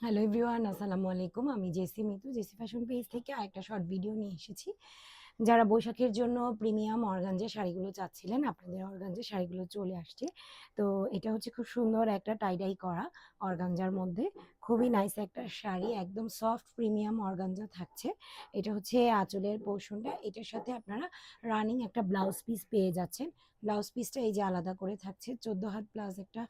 Hello everyone, আসসালামু আলাইকুম। আমি জেসি মিতু, জেসি ফ্যাশন পেজ থেকে আরেকটা শর্ট ভিডিও নিয়ে এসেছি। যারা বৈশাখের জন্য প্রিমিয়াম অর্গানজা শাড়িগুলো চাচ্ছিলেন, আপনাদের অর্গানজা শাড়িগুলো চলে আসছে। তো এটা হচ্ছে খুব সুন্দর একটা টাইডাই করা অর্গানজার মধ্যে খুবই নাইস একটা শাড়ি, একদম সফট প্রিমিয়াম অর্গানজা থাকছে। এটা হচ্ছে আঁচলের পোর্শনটা, এটার সাথে আপনারা রানিং একটা ব্লাউজ পিস পেয়ে যাচ্ছেন। ব্লাউজ পিসটা এই যে আলাদা করে থাকছে, 14 হাত প্লাস একটা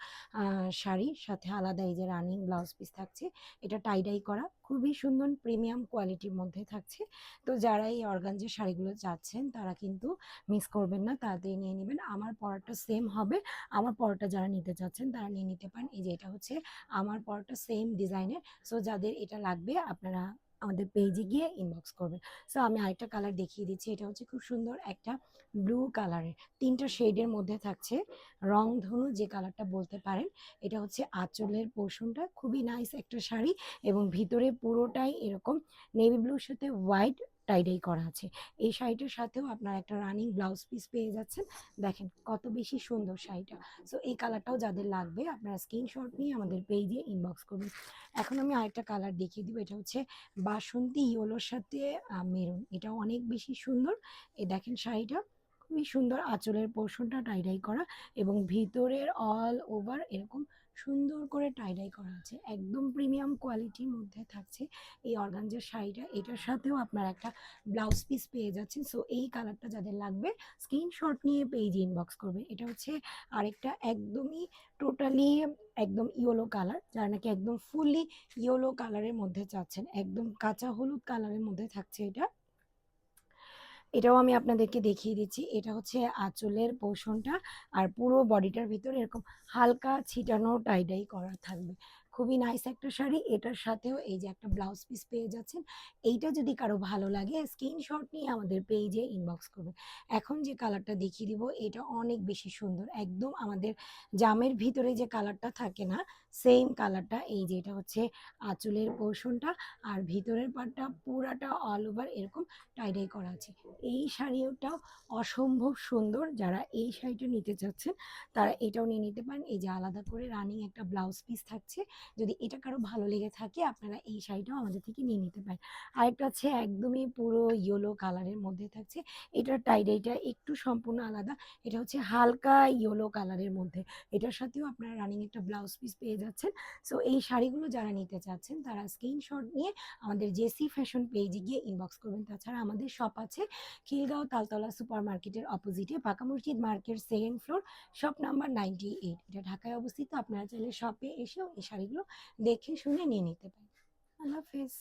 শাড়ির সাথে আলাদা এই যে রানিং ব্লাউজ পিস থাকছে। এটা টাইডাই করা খুবই সুন্দর প্রিমিয়াম কোয়ালিটির মধ্যে থাকছে। তো যারা এই অর্গানজা শাড়িগুলো চাচ্ছেন তারা কিন্তু মিস করবেন না, তাড়াতাড়ি নিয়ে নেবেন। আমার পরাটা সেম হবে, আমার পরাটা যারা নিতে চাচ্ছেন তারা নিয়ে নিতে পারেন। এই যে এটা হচ্ছে আমার পরাটা সেম ডিজাইনের। সো যাদের এটা লাগবে আপনারা আমাদের পেজে গিয়ে ইনবক্স করবেন। সো আমি আরেকটা কালার দেখিয়ে দিচ্ছি। এটা হচ্ছে খুব সুন্দর একটা ব্লু কালারের, তিনটা শেডের মধ্যে থাকছে, রংধনু যে কালারটা বলতে পারেন। এটা হচ্ছে আঁচলের পোর্শনটা, খুবই নাইস একটা শাড়ি এবং ভিতরে পুরোটাই এরকম নেভি ব্লুর সাথে হোয়াইট টাইডাই করা আছে। এই শাড়িটার সাথেও আপনার একটা রানিং ব্লাউজ পিস পেয়ে যাচ্ছেন। দেখেন কত বেশি সুন্দর শাড়িটা। সো এই কালারটাও যাদের লাগবে আপনারা স্ক্রিনশট নিয়ে আমাদের পেজে ইনবক্স করবেন। এখন আমি আরেকটা কালার দেখিয়ে দিব। এটা হচ্ছে বাসন্তী ইয়েলোর সাথে মেরুন, এটাও অনেক বেশি সুন্দর। এই দেখেন শাড়িটা খুবই সুন্দর, আঁচলের পোর্শনটা টাইডাই করা এবং ভিতরের অল ওভার এরকম সুন্দর করে টাইডাই করা আছে, একদম প্রিমিয়াম কোয়ালিটির মধ্যে থাকছে এই অর্গানজার শাড়িটা। এটার সাথেও আপনার একটা ব্লাউজ পিস পেয়ে যাচ্ছেন। সো এই কালারটা যাদের লাগবে স্ক্রিনশট নিয়ে পেজ ইনবক্স করবে। এটা হচ্ছে আরেকটা একদমই টোটালি একদম ইয়েলো কালার, যারা নাকি একদম ফুললি ইয়েলো কালারের মধ্যে চাচ্ছেন, একদম কাঁচা হলুদ কালারের মধ্যে থাকছে এটা। এটাও আমি আপনাদেরকে দেখিয়ে দিচ্ছি। এটা হচ্ছে আঁচলের পোর্শনটা, আর পুরো বডিটার ভিতরে এরকম হালকা ছিটানো টাইডাই করা থাকবে। খুবই নাইস একটা শাড়ি। এটার সাথেও এই যে একটা ব্লাউজ পিস পেয়ে যাচ্ছেন। এইটা যদি কারো ভালো লাগে স্ক্রিনশট নিয়ে আমাদের পেজে ইনবক্স করবেন। এখন যে কালারটা দেখিয়ে দিব এটা অনেক বেশি সুন্দর, একদম আমাদের জামের ভিতরে যে কালারটা থাকে না, সেম কালারটা। এই যে এটা হচ্ছে আঁচলের পোর্শনটা, আর ভিতরের পার্টটা পুরাটা অল ওভার এরকম টাইডাই করা আছে। এই শাড়িটাও অসম্ভব সুন্দর, যারা এই শাড়িটা নিতে চাচ্ছেন তারা এটাও নিয়ে নিতে পারেন। এই যে আলাদা করে রানিং একটা ব্লাউজ পিস থাকছে, যদি এটা কারো ভালো লেগে থাকে আপনারা এই শাড়িটাও আমাদের থেকে নিয়ে নিতে পারেন। আরেকটা হচ্ছে একদমই পুরো ইয়েলো কালারের মধ্যে থাকছে, এটার টাইডাইটা একটু সম্পূর্ণ আলাদা। এটা হচ্ছে হালকা ইয়েলো কালারের মধ্যে, এটার সাথেও আপনারা রানিং একটা ব্লাউজ পিস পেয়ে যাচ্ছেন। সো এই শাড়িগুলো যারা নিতে চাচ্ছেন তারা স্ক্রিনশট নিয়ে আমাদের জেসি ফ্যাশন পেজে গিয়ে ইনবক্স করবেন। তাছাড়া আমাদের শপ আছে খিলগাঁও তালতলা সুপার মার্কেটের অপোজিটে, পাকা মসজিদ market, second floor, shop number 98। এটা ঢাকায় অবস্থিত। আপনারা চাইলে শপে এসেও এই শাড়িগুলো দেখে শুনে নিয়ে নিতে পারেন। আল্লাহ হাফেজ।